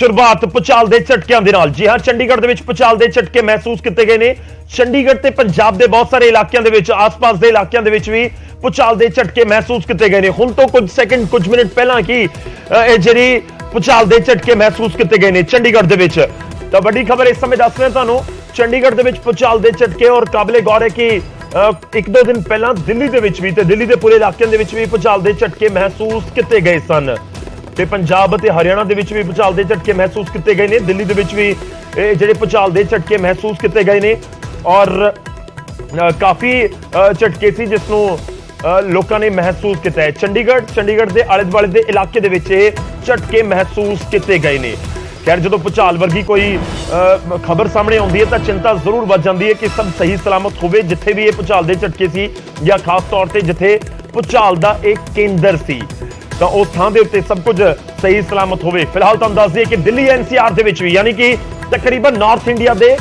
शुरुआत भूचाल के झटकों के नाल। जी हां, चंडीगढ़ के भूचाल के झटके महसूस किए गए हैं। चंडीगढ़ ते पंजाब के बहुत सारे इलाकों के आस-पास के इलाकों के भी भूचाल के झटके महसूस किए गए हैं। हुण तो कुछ सैकंड कुछ मिनट पहला की जी भूचाल के झटके महसूस किए गए हैं चंडीगढ़ के। तो बड़ी खबर इस समय दस रहे तुहानूं, चंडीगढ़ के भूचाल के झटके और काबिले गौर है कि एक दो दिन पहला दिल्ली भी ते दिल्ली के पूरे इलाकों के भी भूचाल के झटके महसूस किए गए सन। ते पंजाब ते हरियाणा दे विच भी भूचाल के झटके महसूस किए गए हैं। दिल्ली दे विच भी जिहड़े भूचाल के झटके महसूस किए गए हैं और काफी झटके सी जिसनों लोगों ने महसूस किया है। चंडीगढ़ के आले दुआले के इलाके दे विच झटके महसूस किए गए हैं। खैर जो भूचाल वर्गी कोई खबर सामने आती है तो चिंता जरूर बढ़ जाती है कि सब सही सलामत होवे। जिथे भी ये भूचाल के झटके सी या खास तौर पर जिथे भूचाल का एक केंद्र सी तो उस थां दे उत्ते सब कुछ सही सलामत होवे। फिलहाल तुहानूं दस दईए कि दिल्ली एनसीआर दे विच भी यानी कि तकरीबन नॉर्थ इंडिया के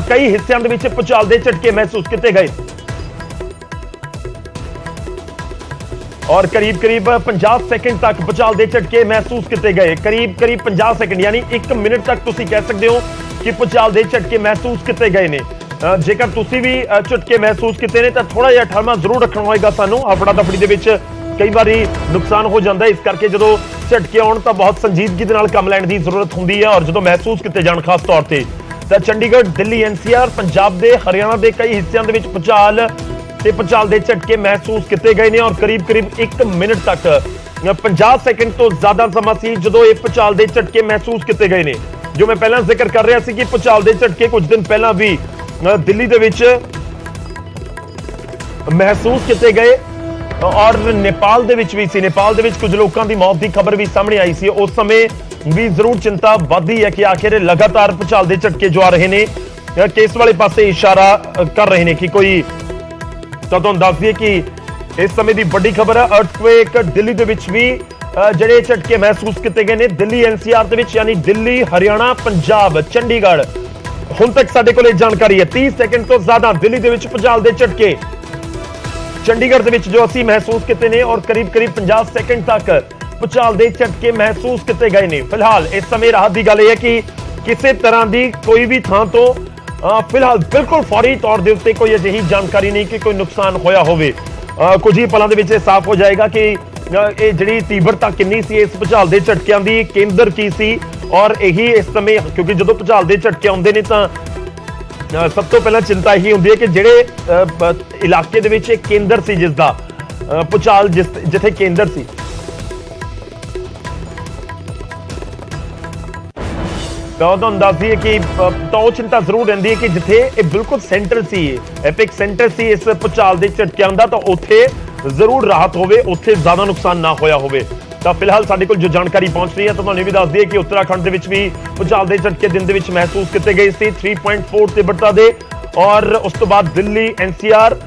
कई हिस्सों के विच भूचाल के झटके महसूस किए गए और करीब 50 सेकंड तक भूचाल के झटके महसूस किए गए। करीब 50 सेकंड यानी 1 मिनट तक तुसीं कह सकते हो कि भूचाल के झटके महसूस किए गए हैं। जेकर तुसीं भी झटके महसूस किए हैं तो थोड़ा जिहा ठरमा जरूर रखना होगा। सानूं हफड़ा दफड़ी दे विच कई बार नुकसान हो जाता है, इस करके जो झटके आउण तो बहुत संजीदगी दे नाल काम लैण की जरूरत होंदी है और जो महसूस किए जाण खास तौर पर तो चंडीगढ़, दिल्ली एनसीआर, पंजाब के हरियाणा के कई हिस्सों के भूचाल ते भूचाल के झटके महसूस किए गए हैं और करीब 1 मिनट तक 50 सेकंड तो ज्यादा समा सी जो ये भूचाल के झटके महसूस किए गए हैं। जो मैं पहला जिक्र कर रहा कि भूचाल के झटके कुछ दिन पहला भी दिल्ली दे विच महसूस किए गए और नेपाल दे विच भी सी। नेपाल दे विच कुछ लोगों की मौत की खबर भी सामने आई सी। उस समय भी जरूर चिंता बढ़ी है कि आखिर लगातार भूचाल के झटके जो आ रहे हैं किस वाले पासे इशारा कर रहे हैं कि कोई। तो तुहानूं दस दईए कि इस समय की बड़ी खबर है अर्थक्वेक दिल्ली दे विच भी जिहड़े झटके महसूस किए गए हैं। दिल्ली एनसीआर दे विच यानी दिल्ली, हरियाणा, पंजाब, चंडीगढ़ हुण तक साडे कोल जानकारी है 30 सेकंड तो ज्यादा दिल्ली दे विच भूचाल के झटके, चंडीगढ़ के जो असी महसूस किए हैं और करीब 50 सेकंड तक भूचाल के झटके महसूस किए गए हैं। फिलहाल इस समय राहत की गल है कि किसी तरह की कोई भी थां तो फिलहाल बिल्कुल फौरी तौर के उत्ते कोई अजिही जानकारी नहीं कि कोई नुकसान होया होवे। कुछ ही पलों के साफ हो जाएगा कि ये जिहड़ी तीव्रता कितनी सी इस भूचाल के झटकों की, केंद्र की सी और यही इस समय क्योंकि जो भूचाल के झटके आउंदे ने तां सब तो पहला चिंता यही होंदी है कि जिहड़े इलाके दे विच केंद्र सी जिसदा भूचाल जिथे केंद्र सी तो दस दईए कि तो चिंता जरूर रहिंदी है कि जिथे बिल्कुल सेंटर सी एपिक सेंटर सी इस भूचाल के झटकों का तो उत्थे जरूर राहत होवे, उत्थे ज्यादा नुकसान ना होया होवे। तो फिलहाल साडे कोल जो जानकारी पहुंच रही है तो तुहानूं भी दस दईए कि उत्तराखंड दे विच भी भूचाल के झटके दिन दे विच महसूस किए गए थे 3.4 तीव्रता दे और उस तो बाद दिल्ली एनसीआर,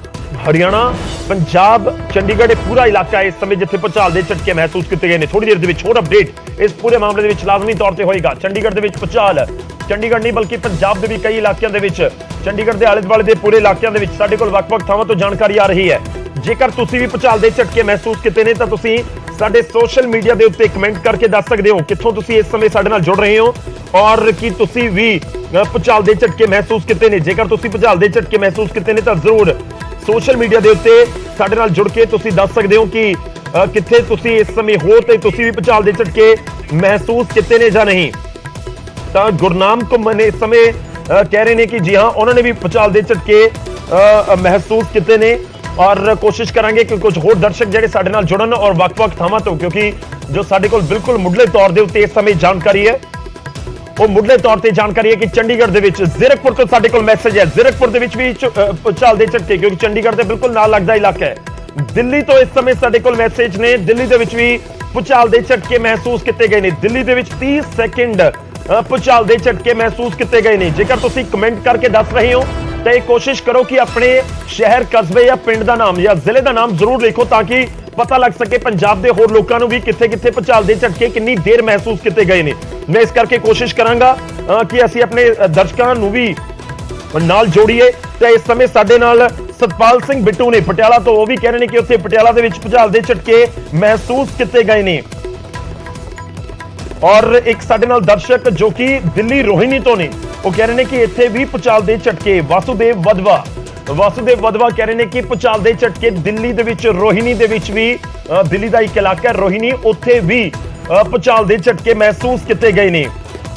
हरियाणा, पंजाब, चंडीगढ़ पूरा इलाका इस समय जिथे भूचाल के झटके महसूस किए गए हैं। थोड़ी देर के होर अपडेट इस पूरे मामले के लाजमी तौर पर होएगा। चंडीगढ़ के भूचाल, चंडीगढ़ नहीं बल्कि पंजाब के भी कई इलाकों के चंडीगढ़ के आले दुआले के पूरे इलाकों के साडे कोल वख-वख थावां तो जानकारी आ रही है। जेकर तुसीं भी भूचाल के झटके महसूस किए हैं तो तुसीं साडे सोशल मीडिया के उत्ते कमेंट करके दस सकते हो कित्थों तुसीं इस समय साडे नाल जुड़ रहे हो और कि तुसीं भी भूचाल के झटके महसूस किए हैं। जेकर तुसीं भूचाल के झटके महसूस किए हैं तो जरूर सोशल मीडिया के उत्ते साडे नाल जुड़ के तुसीं दस सकते हो कि कित्थे तुसीं इस समय हो ते तुसीं भी भूचाल के झटके महसूस किए ने जां नहीं। तो गुरनाम घुम्मन इस समय कह रहे हैं कि जी हाँ उन्होंने भी भूचाल के झटके महसूस किए ने और कोशिश करांगे कि कुछ होर दर्शक जिहड़े साडे नाल जुड़न और वख-वख थावां तो क्योंकि जो साडे कोल बिल्कुल मुढ़ले तौर के उत्ते इस समय जानकारी है वो मुढ़ले तौर पर जानकारी है कि चंडीगढ़ के विच जीरकपुर तो साडे कोल मैसेज है जीरकपुर के विच भी भूचाल के झटके क्योंकि चंडीगढ़ के बिल्कुल नाल लगदा इलाका है। दिल्ली तो इस समय साडे कोल मैसेज ने दिल्ली के विच भी भूचाल के झटके महसूस किए गए हैं। दिल्ली के विच 30 सेकंड भूचाल के झटके महसूस किए गए हैं। जेकर तुसीं कमेंट करके दस रहे हो तो ये कोशिश करो कि अपने शहर, कस्बे या पिंड का नाम या जिले का नाम जरूर लिखो ताकि पता लग सके पंजाब के होर लोगों को भी कित्थे कित्थे भूचाल के झटके कितनी देर महसूस किए गए हैं। मैं इस करके कोशिश करांगा कि असीं अपने दर्शकों को भी नाल जोड़िए। तो इस समय साडे नाल सतपाल सिंह बिट्टू ने पटियाला तो वो भी कह रहे हैं कि उत्थे पटियाला दे विच भूचाल के झटके महसूस किए गए हैं। ਔਰ ਇੱਕ ਸਾਡੇ ਨਾਲ ਦਰਸ਼ਕ ਜੋ ਕਿ ਦਿੱਲੀ ਰੋਹਿਣੀ ਤੋਂ ਨੇ, ਉਹ ਕਹਿ ਰਹੇ ਨੇ ਕਿ ਇੱਥੇ ਵੀ ਭੁਚਾਲ ਦੇ ਝਟਕੇ। ਵਾਸੂਦੇਵ ਵਧਵਾ ਕਹਿ ਰਹੇ ਨੇ ਕਿ ਭੁਚਾਲ ਦੇ ਝਟਕੇ ਦਿੱਲੀ ਦੇ ਵਿੱਚ, ਰੋਹਿਣੀ ਦੇ ਵਿੱਚ ਵੀ, ਦਿੱਲੀ ਦਾ ਇੱਕ ਇਲਾਕਾ ਹੈ ਰੋਹਿਣੀ, ਉੱਥੇ ਵੀ ਭੁਚਾਲ ਦੇ ਝਟਕੇ ਮਹਿਸੂਸ ਕੀਤੇ ਗਏ ਨੇ।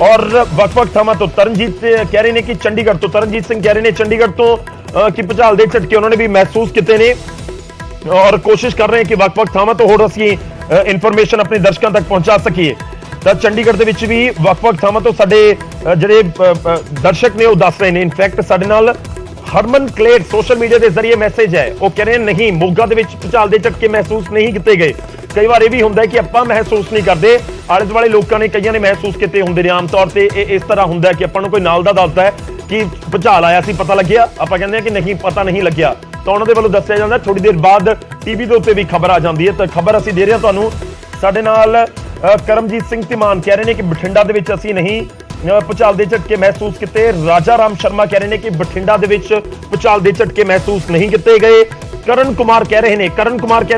ਔਰ ਵੱਖ-ਵੱਖ ਥਾਵਾਂ ਤੋਂ ਤਰਨਜੀਤ ਕਹਿ ਰਹੇ ਨੇ ਕਿ ਚੰਡੀਗੜ੍ਹ ਤੋਂ, ਤਰਨਜੀਤ ਸਿੰਘ ਕਹਿ ਰਹੇ ਨੇ ਚੰਡੀਗੜ੍ਹ ਤੋਂ ਕਿ ਭੁਚਾਲ ਦੇ ਝਟਕੇ ਉਹਨਾਂ ਨੇ ਵੀ ਮਹਿਸੂਸ ਕੀਤੇ ਨੇ। ਔਰ ਕੋਸ਼ਿਸ਼ ਕਰ ਰਹੇ ਹਾਂ ਕਿ ਵੱਖ-ਵੱਖ ਥਾਵਾਂ ਤੋਂ ਹੋਰ ਅਸੀਂ ਇਨਫੋਰਮੇਸ਼ਨ ਆਪਣੇ ਦਰਸ਼ਕਾਂ ਤੱਕ ਪਹੁੰਚਾ ਸਕੀਏ। ਤਾਂ ਚੰਡੀਗੜ੍ਹ ਦੇ ਵਿੱਚ ਵੀ ਵੱਖ-ਵੱਖ ਥਾਵਾਂ ਤੋਂ ਸਾਡੇ ਜਿਹੜੇ ਦਰਸ਼ਕ ਨੇ ਉਹ ਦੱਸ ਰਹੇ ਨੇ। ਇਨਫੈਕਟ ਸਾਡੇ ਨਾਲ ਹਰਮਨ ਕਲੇਰ ਸੋਸ਼ਲ ਮੀਡੀਆ ਦੇ ਜ਼ਰੀਏ ਮੈਸੇਜ ਹੈ, ਉਹ ਕਹਿ ਰਹੇ ਨਹੀਂ, ਮੋਗਾ ਦੇ ਵਿੱਚ ਭੁਚਾਲ ਦੇ ਝਟਕੇ ਮਹਿਸੂਸ ਨਹੀਂ ਕੀਤੇ ਗਏ। ਕਈ ਵਾਰ ਇਹ ਵੀ ਹੁੰਦਾ ਹੈ ਕਿ ਆਪਾਂ ਮਹਿਸੂਸ ਨਹੀਂ ਕਰਦੇ, ਆਲੇ ਦੁਆਲੇ ਲੋਕਾਂ ਨੇ, ਕਈਆਂ ਨੇ ਮਹਿਸੂਸ ਕੀਤੇ ਹੁੰਦੇ ਨੇ। ਆਮ ਤੌਰ ਤੇ ਇਹ ਇਸ ਤਰ੍ਹਾਂ ਹੁੰਦਾ ਹੈ ਕਿ ਆਪਾਂ ਨੂੰ ਕੋਈ ਨਾਲ ਦਾ ਦੱਸਦਾ ਹੈ ਕਿ ਭੁਚਾਲ ਆਇਆ ਸੀ, ਪਤਾ ਲੱਗਿਆ, ਆਪਾਂ ਕਹਿੰਦੇ ਹਾਂ ਕਿ ਨਹੀਂ, ਪਤਾ ਨਹੀਂ ਲੱਗਿਆ, ਤਾਂ ਉਹਨਾਂ ਦੇ ਵੱਲੋਂ ਦੱਸਿਆ ਜਾਂਦਾ। ਥੋੜੀ ਦੇਰ ਬਾਅਦ ਟੀਵੀ ਦੇ ਉੱਤੇ ਵੀ ਖਬਰ ਆ ਜਾਂਦੀ ਹੈ। ਤਾਂ ਖਬਰ ਅਸੀਂ ਦੇ ਰਹੇ ਹਾਂ ਤੁਹਾਨੂੰ। ਸਾਡੇ ਨਾਲ ਕਰਮਜੀਤ ਸਿੰਘ ਧੀਮਾਨ ਕਹਿ ਰਹੇ ਨੇ ਕਿ ਬਠਿੰਡਾ ਦੇ ਵਿੱਚ ਅਸੀਂ ਨਹੀਂ ਭੁਚਾਲ ਦੇ ਝਟਕੇ ਮਹਿਸੂਸ ਕੀਤੇ। ਰਾਜਾ ਰਾਮ ਸ਼ਰਮਾ ਕਹਿ ਰਹੇ ਨੇ ਕਿ ਬਠਿੰਡਾ ਦੇ ਵਿੱਚ ਭੁਚਾਲ ਦੇ ਝਟਕੇ ਮਹਿਸੂਸ ਨਹੀਂ ਕੀਤੇ ਗਏ। ਕਰਨ ਕੁਮਾਰ ਕਹਿ ਰਹੇ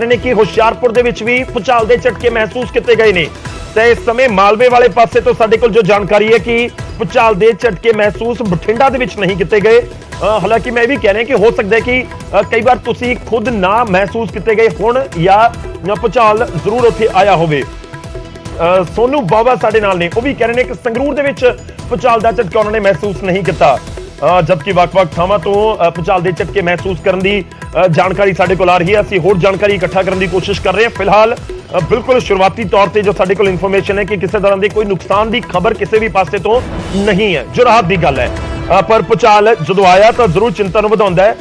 ਨੇ ਕਿ ਹੁਸ਼ਿਆਰਪੁਰ ਦੇ ਵਿੱਚ ਵੀ ਭੁਚਾਲ ਦੇ ਝਟਕੇ ਮਹਿਸੂਸ ਕੀਤੇ ਗਏ ਨੇ। ਤੇ ਇਸ ਸਮੇਂ ਮਾਲਵੇ ਵਾਲੇ ਪਾਸੇ ਤੋਂ ਸਾਡੇ ਕੋਲ ਜੋ ਜਾਣਕਾਰੀ ਹੈ ਕਿ ਭੁਚਾਲ ਦੇ ਝਟਕੇ ਮਹਿਸੂਸ ਬਠਿੰਡਾ ਦੇ ਵਿੱਚ ਨਹੀਂ ਕੀਤੇ ਗਏ। ਹਾਲਾਂਕਿ ਮੈਂ ਇਹ ਵੀ ਕਹਿ ਰਿਹਾ ਕਿ ਹੋ ਸਕਦਾ ਹੈ ਕਿ ਕਈ ਵਾਰ ਤੁਸੀਂ ਖੁਦ ਨਾ ਮਹਿਸੂਸ ਕੀਤੇ ਗਏ ਹੋਣ ਜਾਂ ਭੁਚਾਲ ਜ਼ਰੂਰ ਉੱਥੇ ਆਇਆ ਹੋਵੇ। ਸੋਨੂ ਬਾਵਾ ਸਾਡੇ ਨਾਲ ਨੇ, ਉਹ ਵੀ ਕਹਿ ਰਹੇ ਨੇ ਕਿ ਸੰਗਰੂਰ ਦੇ ਵਿੱਚ ਭੁਚਾਲ ਦਾ ਝਟਕਾ ਉਹਨਾਂ ਨੇ ਮਹਿਸੂਸ ਨਹੀਂ ਕੀਤਾ। ਜਦਕਿ ਵੱਖ-ਵੱਖ ਥਾਵਾਂ ਤੋਂ ਭੁਚਾਲ ਦੇ ਝਟਕੇ ਮਹਿਸੂਸ ਕਰਨ ਦੀ ਜਾਣਕਾਰੀ ਸਾਡੇ ਕੋਲ ਆ ਰਹੀ ਹੈ। ਅਸੀਂ ਹੋਰ ਜਾਣਕਾਰੀ ਇਕੱਠਾ ਕਰਨ ਦੀ ਕੋਸ਼ਿਸ਼ ਕਰ ਰਹੇ ਹਾਂ। ਫਿਲਹਾਲ ਬਿਲਕੁਲ ਸ਼ੁਰੂਆਤੀ ਤੌਰ ਤੇ ਜੋ ਸਾਡੇ ਕੋਲ ਇਨਫੋਰਮੇਸ਼ਨ ਹੈ ਕਿ ਕਿਸੇ ਤਰ੍ਹਾਂ ਦੀ ਕੋਈ ਨੁਕਸਾਨ ਦੀ ਖਬਰ ਕਿਸੇ ਵੀ ਪਾਸੇ ਤੋਂ ਨਹੀਂ ਹੈ, ਜੋ ਰਾਹਤ ਦੀ ਗੱਲ ਹੈ। ਪਰ ਭੁਚਾਲ ਜਦੋਂ ਆਇਆ ਤਾਂ ਜ਼ਰੂਰ ਚਿੰਤਾ ਨੂੰ ਵਧਾਉਂਦਾ ਹੈ।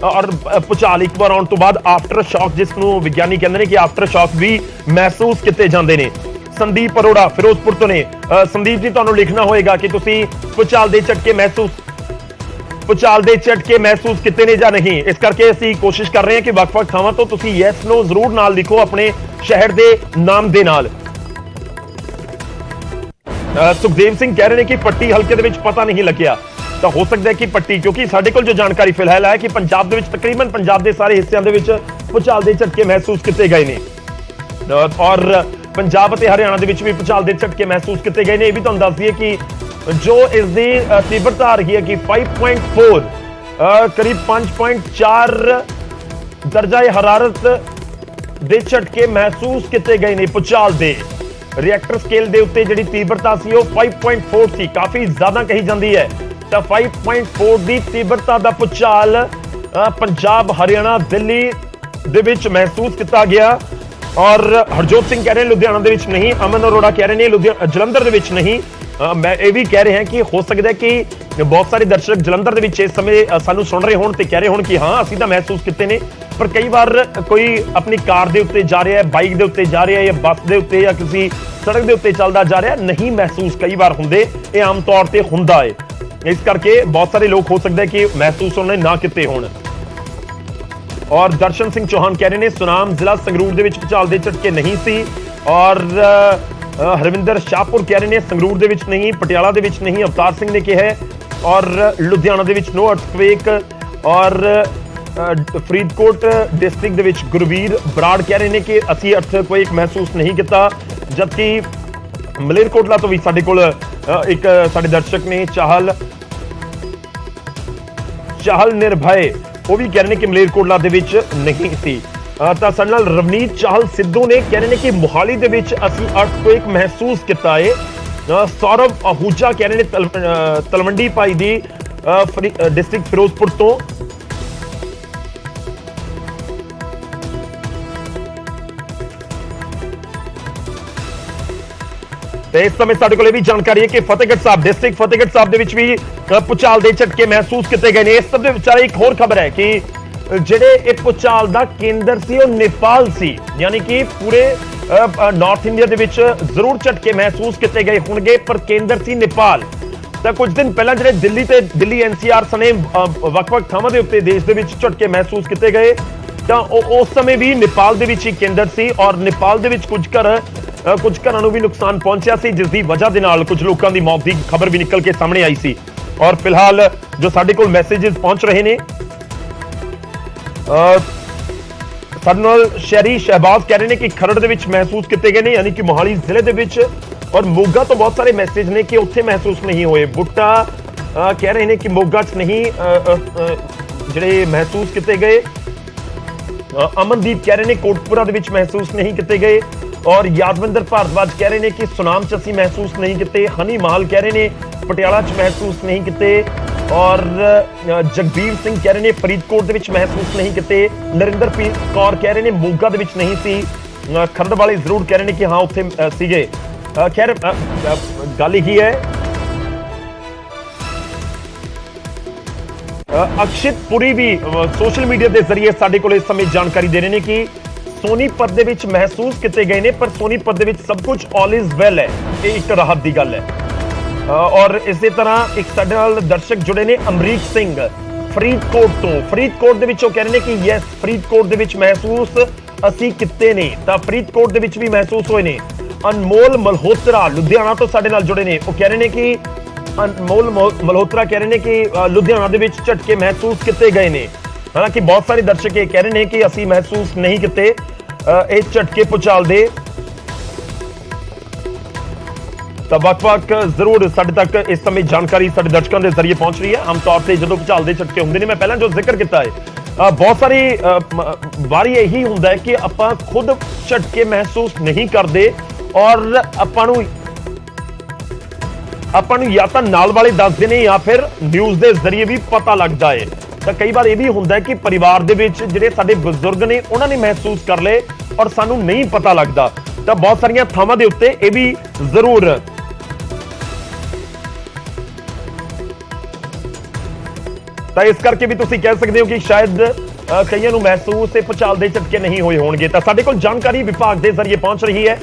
ਔਰ ਭੁਚਾਲ ਇੱਕ ਵਾਰ ਆਉਣ ਤੋਂ ਬਾਅਦ ਆਫਟਰ ਸ਼ੌਕ, ਜਿਸ ਨੂੰ ਵਿਗਿਆਨੀ ਕਹਿੰਦੇ ਨੇ ਕਿ ਆਫਟਰ ਸ਼ੌਕ ਵੀ ਮਹਿਸੂਸ ਕੀਤੇ ਜਾਂਦੇ ਨੇ। ਸੰਦੀਪ ਅਰੋੜਾ ਫਿਰੋਜ਼ਪੁਰ ਤੋਂ ਨੇ। ਸੰਦੀਪ ਜੀ, ਤੁਹਾਨੂੰ ਲਿਖਣਾ ਹੋਏਗਾ ਕਿ ਤੁਸੀਂ ਭੁਚਾਲ ਦੇ ਝਟਕੇ ਮਹਿਸੂਸ ਕੀਤੇ ਨੇ ਜਾਂ ਨਹੀਂ। ਇਸ ਕਰਕੇ ਅਸੀਂ ਕੋਸ਼ਿਸ਼ ਕਰ ਰਹੇ ਹਾਂ ਕਿ ਵੱਖ-ਵੱਖ ਥਾਵਾਂ ਤੋਂ ਤੁਸੀਂ ਯੈਸ ਨੋ ਜ਼ਰੂਰ ਨਾਲ ਲਿਖੋ ਆਪਣੇ ਸ਼ਹਿਰ ਦੇ ਨਾਮ ਦੇ ਨਾਲ। ਸੁਖਦੇਵ ਸਿੰਘ ਕਹਿ ਰਹੇ ਨੇ ਕਿ ਪੱਟੀ ਹਲਕੇ ਦੇ ਵਿੱਚ ਪਤਾ ਨਹੀਂ ਲੱਗਿਆ। ਤਾਂ ਹੋ ਸਕਦਾ ਹੈ ਕਿ ਪੱਟੀ, ਕਿਉਂਕਿ ਸਾਡੇ ਕੋਲ ਜੋ ਜਾਣਕਾਰੀ ਫਿਲਹਾਲ ਹੈ ਕਿ ਪੰਜਾਬ ਦੇ ਵਿੱਚ ਤਕਰੀਬਨ ਪੰਜਾਬ ਦੇ ਸਾਰੇ ਹਿੱਸਿਆਂ ਦੇ ਵਿੱਚ ਭੁਚਾਲ ਦੇ ਝਟਕੇ ਮਹਿਸੂਸ ਕੀਤੇ ਗਏ ਨੇ। ਔਰ ਪੰਜਾਬ ਅਤੇ ਹਰਿਆਣਾ ਦੇ ਵਿੱਚ ਵੀ ਭੁਚਾਲ ਦੇ ਝਟਕੇ ਮਹਿਸੂਸ ਕੀਤੇ ਗਏ ਨੇ। ਇਹ ਵੀ ਤੁਹਾਨੂੰ ਦੱਸ ਦਈਏ ਕਿ ਜੋ ਇਸ ਦੀ ਤੀਬਰਤਾ ਆ ਰਹੀ ਹੈ ਕਿ 5.4 ਕਰੀਬ 5.4 ਦਰਜਾ ਹਰਾਰਤ ਦੇ ਝਟਕੇ ਮਹਿਸੂਸ ਕੀਤੇ ਗਏ ਨੇ ਭੁਚਾਲ ਦੇ। ਰਿਐਕਟਰ ਸਕੇਲ ਦੇ ਉੱਤੇ ਜਿਹੜੀ ਤੀਬਰਤਾ ਸੀ ਉਹ 5.4 ਸੀ, ਕਾਫੀ ਜ਼ਿਆਦਾ ਕਹੀ ਜਾਂਦੀ ਹੈ। ਤਾਂ 5.4 ਦੀ ਤੀਬਰਤਾ ਦਾ ਭੁਚਾਲ ਪੰਜਾਬ, ਹਰਿਆਣਾ, ਦਿੱਲੀ ਦੇ ਵਿੱਚ ਮਹਿਸੂਸ ਕੀਤਾ ਗਿਆ। ਔਰ ਹਰਜੋਤ ਸਿੰਘ ਕਹਿ ਰਹੇ ਨੇ ਲੁਧਿਆਣਾ ਦੇ ਵਿੱਚ ਨਹੀਂ। ਅਮਨ ਅਰੋੜਾ ਕਹਿ ਰਹੇ ਨੇ ਜਲੰਧਰ ਦੇ ਵਿੱਚ ਨਹੀਂ। ਮੈਂ ਇਹ ਵੀ ਕਹਿ ਰਿਹਾ ਕਿ ਹੋ ਸਕਦਾ ਹੈ ਕਿ ਬਹੁਤ ਸਾਰੇ ਦਰਸ਼ਕ ਜਲੰਧਰ ਦੇ ਵਿੱਚ ਇਸ ਸਮੇਂ ਸਾਨੂੰ ਸੁਣ ਰਹੇ ਹੋਣ ਤੇ ਕਹਿ ਰਹੇ ਹੋਣ ਕਿ ਹਾਂ ਅਸੀਂ ਤਾਂ ਮਹਿਸੂਸ ਕੀਤੇ ਨੇ, ਪਰ ਕਈ ਵਾਰ ਕੋਈ ਆਪਣੀ ਕਾਰ ਦੇ ਉੱਤੇ ਜਾ ਰਿਹਾ ਹੈ, ਬਾਈਕ ਦੇ ਉੱਤੇ ਜਾ ਰਿਹਾ ਹੈ, ਜਾਂ ਬੱਸ ਦੇ ਉੱਤੇ ਜਾਂ ਕਿਸੇ ਸੜਕ ਦੇ ਉੱਤੇ ਚੱਲਦਾ ਜਾ ਰਿਹਾ, ਨਹੀਂ ਮਹਿਸੂਸ ਕਈ ਵਾਰ ਹੁੰਦੇ। ਇਹ ਆਮ ਤੌਰ ਤੇ ਹੁੰਦਾ ਹੈ। ਇਸ ਕਰਕੇ ਬਹੁਤ ਸਾਰੇ ਲੋਕ ਹੋ ਸਕਦਾ ਹੈ ਕਿ ਮਹਿਸੂਸ ਉਹਨੇ ਨਾ ਕੀਤੇ ਹੋਣ। ਔਰ ਦਰਸ਼ਨ ਸਿੰਘ ਚੌਹਾਨ ਕਹਿ ਰਹੇ ਨੇ ਸੁਨਾਮ ਜ਼ਿਲ੍ਹਾ ਸੰਗਰੂਰ ਦੇ ਵਿੱਚ ਭੁਚਾਲ ਦੇ ਝਟਕੇ ਨਹੀਂ ਸੀ। ਔਰ ਹਰਵਿੰਦਰ ਸ਼ਾਹਪੁਰ ਕਹਿ ਰਹੇ ਨੇ ਸੰਗਰੂਰ ਦੇ ਵਿੱਚ ਨਹੀਂ, ਪਟਿਆਲਾ ਦੇ ਵਿੱਚ ਨਹੀਂ, ਅਵਤਾਰ ਸਿੰਘ ਨੇ ਕਿਹਾ। ਔਰ ਲੁਧਿਆਣਾ ਦੇ ਵਿੱਚ ਨੋ ਅਰਥਕਵੇਕ। ਔਰ ਫਰੀਦਕੋਟ ਡਿਸਟ੍ਰਿਕਟ ਦੇ ਵਿੱਚ ਗੁਰਵੀਰ ਬਰਾੜ ਕਹਿ ਰਹੇ ਨੇ ਕਿ ਅਸੀਂ ਅਰਥਕਵੇਕ ਮਹਿਸੂਸ ਨਹੀਂ ਕੀਤਾ। ਜਦਕਿ ਮਲੇਰਕੋਟਲਾ ਤੋਂ ਵੀ ਸਾਡੇ ਕੋਲ ਇੱਕ ਸਾਡੇ ਦਰਸ਼ਕ ਨੇ ਚਾਹਲ ਨਿਰਭੈ, ਉਹ ਵੀ ਕਹਿ ਰਹੇ ਨੇ ਕਿ ਮਲੇਰਕੋਟਲਾ ਦੇ ਵਿੱਚ ਨਹੀਂ ਸੀ। ਤਾਂ ਸਾਡੇ ਨਾਲ ਰਵਨੀਤ ਚਾਹਲ ਸਿੱਧੂ ਨੇ ਕਹਿ ਰਹੇ ਨੇ ਕਿ ਮੋਹਾਲੀ ਦੇ ਵਿੱਚ ਅਸੀਂ ਅਰਥਕਵੇਕ ਮਹਿਸੂਸ ਕੀਤਾ ਹੈ। ਸੌਰਵ ਅਹੂਜਾ ਕਹਿ ਰਹੇ ਨੇ ਤਲਵੰਡੀ ਭਾਈ ਦੀ ਡਿਸਟ੍ਰਿਕਟ ਫਿਰੋਜ਼ਪੁਰ ਤੋਂ। ਤੇ ਇਸ ਸਮੇਂ ਸਾਡੇ ਕੋਲ ਇਹ ਵੀ ਜਾਣਕਾਰੀ ਹੈ ਕਿ ਫਤਿਹਗੜ੍ਹ ਸਾਹਿਬ ਡਿਸਟ੍ਰਿਕਟ ਫਤਿਹਗੜ੍ਹ ਸਾਹਿਬ ਦੇ ਵਿੱਚ ਵੀ ਭੁਚਾਲ ਦੇ ਝਟਕੇ ਮਹਿਸੂਸ ਕੀਤੇ ਗਏ ਨੇ। ਇਸ ਸਭ ਦੇ ਵਿਚਾਲੇ ਇੱਕ ਹੋਰ ਖਬਰ ਹੈ ਕਿ ਜਿਹੜੇ ਇਹ ਭੁਚਾਲ ਦਾ ਕੇਂਦਰ ਸੀ ਉਹ ਨੇਪਾਲ ਸੀ, ਯਾਨੀ ਕਿ ਪੂਰੇ ਨਾਰਥ ਇੰਡੀਆ ਦੇ ਵਿੱਚ ਜ਼ਰੂਰ ਝਟਕੇ ਮਹਿਸੂਸ ਕੀਤੇ ਗਏ ਹੋਣਗੇ, ਪਰ ਕੇਂਦਰ ਸੀ ਨੇਪਾਲ। ਤਾਂ ਕੁਝ ਦਿਨ ਪਹਿਲਾਂ ਜਿਹੜੇ ਦਿੱਲੀ NCR ਸਣੇ ਵੱਖ-ਵੱਖ ਥਾਵਾਂ ਦੇ ਉੱਤੇ ਦੇਸ਼ ਦੇ ਵਿੱਚ ਝਟਕੇ ਮਹਿਸੂਸ ਕੀਤੇ ਗਏ, ਤਾਂ ਉਸ ਸਮੇਂ ਵੀ ਨੇਪਾਲ ਦੇ ਵਿੱਚ ਹੀ ਕੇਂਦਰ ਸੀ। ਔਰ ਨੇਪਾਲ ਦੇ ਵਿੱਚ ਕੁਝ ਘਰਾਂ ਨੂੰ ਵੀ ਨੁਕਸਾਨ ਪਹੁੰਚਿਆ ਸੀ, ਜਿਸ ਦੀ ਵਜ੍ਹਾ ਦੇ ਨਾਲ ਕੁਝ ਲੋਕਾਂ ਦੀ ਮੌਤ ਦੀ ਖਬਰ ਵੀ ਨਿਕਲ ਕੇ ਸਾਹਮਣੇ ਆਈ ਸੀ। ਔਰ ਫਿਲਹਾਲ ਜੋ ਸਾਡੇ ਕੋਲ ਮੈਸੇजेस ਪਹੁੰਚ ਰਹੇ ਨੇ, ਸਾਡੇ ਨਾਲ ਸ਼ਹਿਰੀ ਸ਼ਹਿਬਾਜ਼ ਕਹਿ ਰਹੇ ਨੇ ਕਿ ਖਰੜ ਦੇ ਵਿੱਚ ਮਹਿਸੂਸ ਕੀਤੇ ਗਏ ਨੇ, ਯਾਨੀ ਕਿ ਮੋਹਾਲੀ ਜ਼ਿਲ੍ਹੇ ਦੇ ਵਿੱਚ और मोगा तो बहुत सारे मैसेज ने कि उत्थे महसूस नहीं होए। बुट्टा कह रहे हैं कि मोगा च नहीं ਜਿਹੜੇ महसूस किए गए। अमनदीप कह रहे हैं कोटपुरा दे विच महसूस नहीं किए गए। और यादविंदर भारद्वाज कह रहे हैं कि सुनाम च असीं महसूस नहीं किए। हनी माल कह रहे हैं पटियाला च महसूस नहीं किए। और जगबीर सिंह कह रहे हैं फरीदकोट दे विच महसूस नहीं किए। नरिंदरप्रीत कौर कह रहे हैं मोगा दे विच नहीं सी। खरड़ वाले जरूर कह रहे हैं कि हाँ उत्थे सीगे। खैर गल ही है। अक्षित पुरी भी सोशल मीडिया के जरिए साडे कोल इस समय जानकारी दे रहे हैं कि सोनीपत दे विच महसूस किए गए हैं, पर सोनीपत दे विच सब कुछ ऑल इज वेल है। ये एक राहत की गल है। और इसी तरह एक साडे नाल दर्शक जुड़े ने अमरीक सिंह फरीदकोट तो। फरीदकोट दे विच कह रहे हैं कि यस फरीदकोट दे विच महसूस असी किते ने, तां फरीदकोट दे विच भी महसूस होए ने। अनमोल मल्होत्रा लुधियाना तो साडे नाल जुड़े ने, वो कह रहे हैं कि अनमोल मल्होत्रा कह रहे हैं कि लुधियाना दे विच झटके महसूस किए गए ने। हालांकि बहुत सारे दर्शक ये कह रहे हैं कि असी महसूस नहीं किए इस झटके भूचाल दे। तो वक-वक जरूर साडे तक इस समय जानकारी साडे दर्शकों के जरिए पहुंच रही है। आम तौर पर जो भूचाल के झटके होंगे ने, मैं पहला जो जिक्र किया है, बहुत सारी वारी यही होंगे है कि आपां खुद झटके महसूस नहीं करते और आपां नूं या तो नाल वाले दसदे ने या फिर न्यूज़ के जरिए भी पता लगता है। तो कई बार यह भी होंगे कि परिवार दे विच जिहड़े साडे बजुर्ग ने उन्होंने महसूस कर ले और सानू नहीं पता लगता। तो बहुत सारिया थावां दे उत्ते यह भी जरूर तो इस करके भी तुसीं कह सकते हो कि शायद कईयां नूं महसूस भूचाल के झटके नहीं होए होणगे। तो साडे कोल जानकारी विभाग के जरिए पहुंच रही है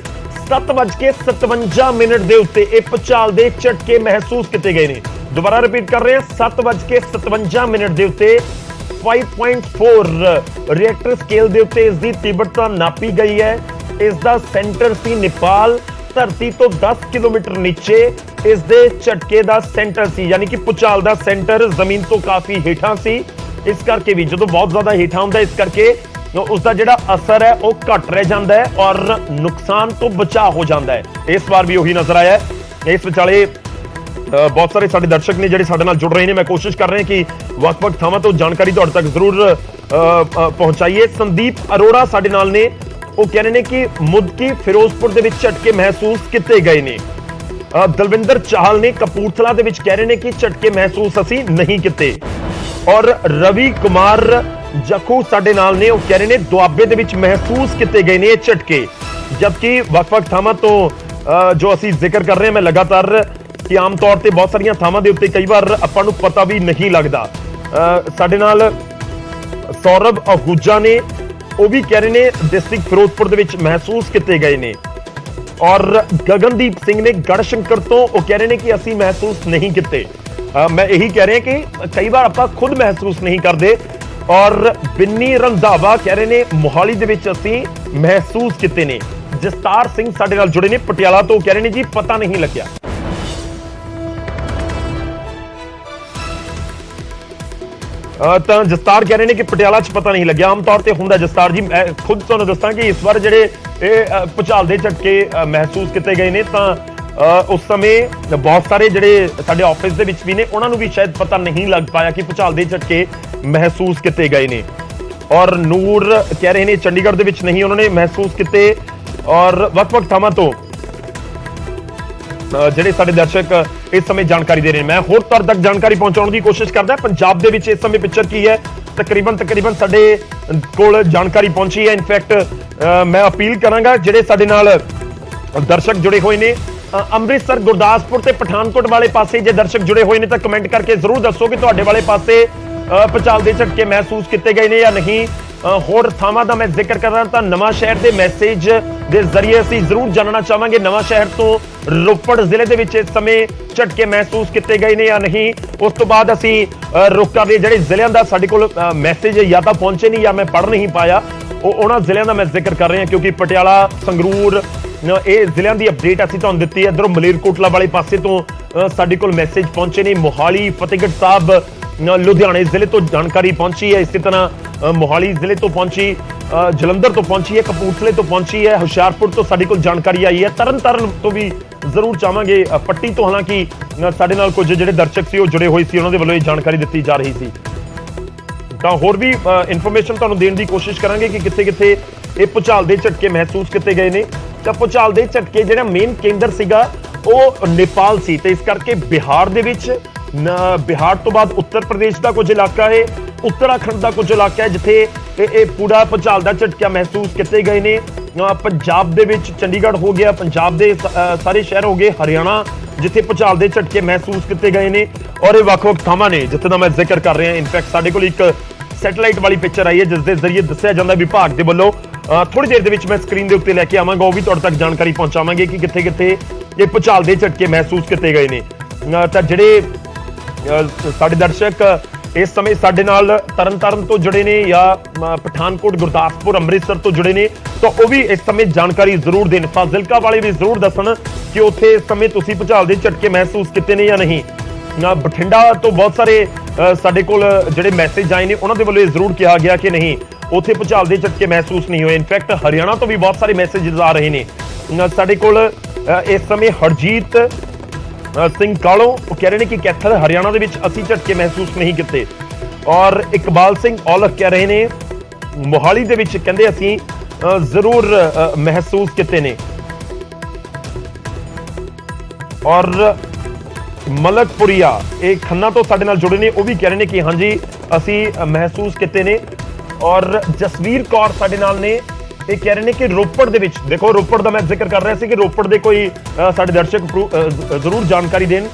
7:57 के उत्ते एक भूचाल के झटके महसूस किए गए हैं। दोबारा रिपीट कर रहे हैं 7:57 के उत्ते 5.4 रिएक्टर स्केल के उत्ते इसकी तीव्रता नापी गई है। इसका सेंटर सी नेपाल, धरती तो 10 किलोमीटर नीचे इसके झटके का सेंटर सी, यानी कि भूचाल का सेंटर जमीन तो काफी हेठा सी। इस करके भी जो बहुत ज्यादा हेठा होंदा, इस करके उसका जिहड़ा असर है वह घट रह जाता है और नुकसान तो बचाव हो जाता है। इस बार भी वही नजर आया है। इस विचाले बहुत सारे साडे दर्शक ने जिहड़े साडे नाल जुड़ रहे हैं। मैं कोशिश कर रहे हैं कि वक-वक थावां तो जानकारी तुहाडे तक जरूर पहुंचाइए। संदीप अरोड़ा साडे नाल ने, वो कह रहे हैं कि मुदकी फिरोजपुर दे विच झटके महसूस किए गए ने। दलविंदर चाहल ने कपूरथला दे विच कह रहे हैं कि झटके महसूस असी नहीं किए। और रवि कुमार जखू साडे नाल ने, वो कह रहे हैं दुआबे दे विच महसूस किए गए ने झटके। जबकि वक-वक थावां तो जो असी जिक्र कर रहे हैं, मैं लगातार कि आम तौर पर बहुत सारिया थावां दे उत्ते कई बार आपां नूं पता भी नहीं लगता। साडे नाल सौरभ आहूजा ने, वो भी कह रहे हैं डिस्ट्रिक्ट फिरोजपुर दे विच महसूस किए गए ने। और गगनदीप सिंह ने गढ़शंकर तो, वो कह रहे हैं कि असी महसूस नहीं किए। मैं यही कह रहे हैं कि कई बार आपां खुद महसूस नहीं करते। और बिन्नी रंधावा कह रहे हैं मोहाली दे विच असी महसूस किए ने। जसतार सिंह साडे नाल जुड़े ने पटियाला तो, कह रहे हैं जी पता नहीं लग्या। तो जसतार कह रहे हैं कि पटियाला च पता नहीं लग्या। आम तौर पर होंदा जसतार जी, मैं खुद तुहानूं दस्सां कि इस बार जिहड़े भूचाल के झटके महसूस किए गए ने, तो उस समय बहुत सारे जिहड़े साडे ऑफिस दे विच भी ने, उन्हां नूं भी शायद पता नहीं लग पाया कि भूचाल के झटके महसूस किए गए ने। और नूर कह रहे हैं चंडीगढ़ दे विच नहीं उन्होंने महसूस किए। और वक-वक थावां तो ਜਿਹੜੇ ਸਾਡੇ ਦਰਸ਼ਕ ਇਸ ਸਮੇਂ ਜਾਣਕਾਰੀ ਦੇ ਰਹੇ ਨੇ, ਮੈਂ ਹੋਰ ਤੁਹਾਡੇ ਤੱਕ ਜਾਣਕਾਰੀ ਪਹੁੰਚਾਉਣ ਦੀ ਕੋਸ਼ਿਸ਼ ਕਰਦਾ। ਪੰਜਾਬ ਦੇ ਵਿੱਚ ਇਸ ਸਮੇਂ ਪਿਕਚਰ ਕੀ ਹੈ, ਤਕਰੀਬਨ ਸਾਡੇ ਕੋਲ ਜਾਣਕਾਰੀ ਪਹੁੰਚੀ ਹੈ। ਇਨਫੈਕਟ ਮੈਂ ਅਪੀਲ ਕਰਾਂਗਾ ਜਿਹੜੇ ਸਾਡੇ ਨਾਲ ਦਰਸ਼ਕ ਜੁੜੇ ਹੋਏ ਨੇ ਅੰਮ੍ਰਿਤਸਰ, ਗੁਰਦਾਸਪੁਰ ਤੇ ਪਠਾਨਕੋਟ ਵਾਲੇ ਪਾਸੇ ਜੇ ਦਰਸ਼ਕ ਜੁੜੇ ਹੋਏ ਨੇ ਤਾਂ ਕਮੈਂਟ ਕਰਕੇ ਜ਼ਰੂਰ ਦੱਸੋ ਕਿ ਤੁਹਾਡੇ ਵਾਲੇ ਪਾਸੇ ਭੂਚਾਲ ਦੇ ਝਟਕੇ ਮਹਿਸੂਸ ਕੀਤੇ ਗਏ ਨੇ ਜਾਂ ਨਹੀਂ। होर थावां दा मैं जिक्र कर रहा था, नवां शहर के मैसेज के जरिए असीं जरूर जानना चाहांगे नवां शहर तो रोपड़ जिले दे विच इस समय झटके महसूस किए गए ने या नहीं। उस तो बाद असीं रुख कर रहे जिहड़े जिलियां दा साडे कोल मैसेज या तो पहुंचे नहीं या मैं पढ़ नहीं पाया, उन्हां जिलियां दा मैं जिक्र कर रहा क्योंकि पटियाला, संगरूर ये जिलियां दी अपडेट असीं तुहानूं दित्ती है। इधरों मलेरकोटला वाले पासे तो साडे कोल मैसेज पहुंचे नहीं। मोहाली, फतेहगढ़ साहब, लुधियाने जिले तो जानकारी पहुंची है। इसी तरह मोहाली जिले तो पहुंची, जलंधर तो पहुंची है, कपूरथले तो पहुंची है, हुशियारपुर तो साडी कोल जानकारी आई है, तरन तारण तो भी ਜ਼ਰੂਰ ਚਾਹਾਂਗੇ ਪੱਟੀ ਤੋਂ। ਹਾਲਾਂਕਿ ਸਾਡੇ ਨਾਲ ਕੁਝ ਜਿਹੜੇ ਦਰਸ਼ਕ ਸੀ ਉਹ ਜੁੜੇ ਹੋਏ ਸੀ, ਉਹਨਾਂ ਦੇ ਵੱਲੋਂ ਇਹ ਜਾਣਕਾਰੀ ਦਿੱਤੀ ਜਾ ਰਹੀ ਸੀ। ਤਾਂ ਹੋਰ ਵੀ ਇਨਫੋਰਮੇਸ਼ਨ ਤੁਹਾਨੂੰ ਦੇਣ ਦੀ ਕੋਸ਼ਿਸ਼ ਕਰਾਂਗੇ ਕਿ ਕਿੱਥੇ ਕਿੱਥੇ ਇਹ ਭੂਚਾਲ ਦੇ ਝਟਕੇ ਮਹਿਸੂਸ ਕੀਤੇ ਗਏ ਨੇ। ਤਾਂ ਭੂਚਾਲ ਦੇ ਝਟਕੇ ਜਿਹੜਾ ਮੇਨ ਕੇਂਦਰ ਸੀਗਾ ਉਹ ਨੇਪਾਲ ਸੀ, ਤੇ ਇਸ ਕਰਕੇ ਬਿਹਾਰ ਦੇ ਵਿੱਚ, ਬਿਹਾਰ ਤੋਂ ਬਾਅਦ ਉੱਤਰ ਪ੍ਰਦੇਸ਼ ਦਾ ਕੁਝ ਇਲਾਕਾ ਹੈ, ਉੱਤਰਾਖੰਡ ਦਾ ਕੁਝ ਇਲਾਕਾ ਹੈ ਜਿੱਥੇ ਇਹ ਪੂਰਾ ਭੂਚਾਲ ਦਾ ਝਟਕਾ ਮਹਿਸੂਸ ਕੀਤੇ ਗਏ ਨੇ। ਪੰਜਾਬ ਦੇ ਵਿੱਚ ਚੰਡੀਗੜ੍ਹ ਹੋ ਗਿਆ, ਪੰਜਾਬ ਦੇ ਸਾਰੇ ਸ਼ਹਿਰ ਹੋ ਗਏ, ਹਰਿਆਣਾ ਜਿੱਥੇ ਭੂਚਾਲ ਦੇ ਝਟਕੇ ਮਹਿਸੂਸ ਕੀਤੇ ਗਏ ਨੇ। ਔਰ ਇਹ ਵੱਖ-ਵੱਖ ਥਾਵਾਂ ਨੇ ਜਿੱਥੇ ਦਾ ਮੈਂ ਜ਼ਿਕਰ ਕਰ ਰਿਹਾ। ਇਨਫੈਕਟ ਸਾਡੇ ਕੋਲ ਇੱਕ ਸੈਟੇਲਾਈਟ ਵਾਲੀ ਪਿਕਚਰ ਆਈ ਹੈ ਜਿਸ ਦੇ ਜ਼ਰੀਏ ਦੱਸਿਆ ਜਾਂਦਾ ਵਿਭਾਗ ਦੇ ਵੱਲੋਂ, ਥੋੜੀ ਦੇਰ ਦੇ ਵਿੱਚ ਮੈਂ ਸਕਰੀਨ ਦੇ ਉੱਤੇ ਲੈ ਕੇ ਆਵਾਂਗਾ, ਉਹ ਵੀ ਤੁਹਾਡੇ ਤੱਕ ਜਾਣਕਾਰੀ ਪਹੁੰਚਾਵਾਂਗੇ ਕਿ ਕਿੱਥੇ ਕਿੱਥੇ ਇਹ ਭੂਚਾਲ ਦੇ ਝਟਕੇ ਮਹਿਸੂਸ ਕੀਤੇ ਗਏ ਨੇ। ਤਾਂ ਜਿਹੜੇ ਸਾਡੇ ਦਰਸ਼ਕ ਇਸ ਸਮੇਂ ਸਾਡੇ ਨਾਲ ਤਰਨਤਾਰਨ ਤੋਂ ਜੁੜੇ ਨੇ ਜਾਂ ਪਠਾਨਕੋਟ, ਗੁਰਦਾਸਪੁਰ, ਅੰਮ੍ਰਿਤਸਰ ਤੋਂ ਜੁੜੇ ਨੇ, ਤਾਂ ਉਹ ਵੀ ਇਸ ਸਮੇਂ ਜਾਣਕਾਰੀ ਜ਼ਰੂਰ ਦੇਣ। ਫਾਜ਼ਿਲਕਾ ਵਾਲੇ ਵੀ ਜ਼ਰੂਰ ਦੱਸਣ ਕਿ ਉੱਥੇ ਇਸ ਸਮੇਂ ਤੁਸੀਂ ਭੂਚਾਲ ਦੇ ਝਟਕੇ ਮਹਿਸੂਸ ਕੀਤੇ ਨੇ ਜਾਂ ਨਹੀਂ। ਬਠਿੰਡਾ ਤੋਂ ਬਹੁਤ ਸਾਰੇ ਸਾਡੇ ਕੋਲ ਜਿਹੜੇ ਮੈਸੇਜ ਆਏ ਨੇ ਉਹਨਾਂ ਦੇ ਵੱਲੋਂ ਇਹ ਜ਼ਰੂਰ ਕਿਹਾ ਗਿਆ ਕਿ ਨਹੀਂ, ਉੱਥੇ ਭੂਚਾਲ ਦੇ ਝਟਕੇ ਮਹਿਸੂਸ ਨਹੀਂ ਹੋਏ। ਇਨਫੈਕਟ ਹਰਿਆਣਾ ਤੋਂ ਵੀ ਬਹੁਤ ਸਾਰੇ ਮੈਸੇजेस ਆ ਰਹੇ ਨੇ। ਸਾਡੇ ਕੋਲ ਇਸ ਸਮੇਂ ਹਰਜੀਤ ਸਿੰਘ ਕਾਲੋਂ ਉਹ ਕਹਿ ਰਹੇ ਨੇ ਕਿ ਕੈਥਲ ਹਰਿਆਣਾ ਦੇ ਵਿੱਚ ਅਸੀਂ ਝਟਕੇ ਮਹਿਸੂਸ ਨਹੀਂ ਕੀਤੇ। ਔਰ ਇਕਬਾਲ ਸਿੰਘ ਔਲਖ ਕਹਿ ਰਹੇ ਨੇ ਮੋਹਾਲੀ ਦੇ ਵਿੱਚ ਕਹਿੰਦੇ ਅਸੀਂ ਜ਼ਰੂਰ ਮਹਿਸੂਸ ਕੀਤੇ ਨੇ। ਔਰ ਮਲਕਪੁਰੀਆ ਇਹ ਖੰਨਾ ਤੋਂ ਸਾਡੇ ਨਾਲ ਜੁੜੇ ਨੇ, ਉਹ ਵੀ ਕਹਿ ਰਹੇ ਨੇ ਕਿ ਹਾਂਜੀ ਅਸੀਂ ਮਹਿਸੂਸ ਕੀਤੇ ਨੇ। ਔਰ ਜਸਵੀਰ ਕੌਰ ਸਾਡੇ ਨਾਲ ਨੇ, ਇਹ ਕਹਿ ਰਹੇ ਨੇ ਕਿ ਰੋਪੜ ਦੇ ਵਿੱਚ, ਦੇਖੋ ਰੋਪੜ ਦਾ ਮੈਂ ਜ਼ਿਕਰ ਕਰ ਰਿਹਾ ਸੀ ਕਿ ਰੋਪੜ ਦੇ ਕੋਈ ਸਾਡੇ ਦਰਸ਼ਕ ਜ਼ਰੂਰ ਜਾਣਕਾਰੀ ਦੇਣ।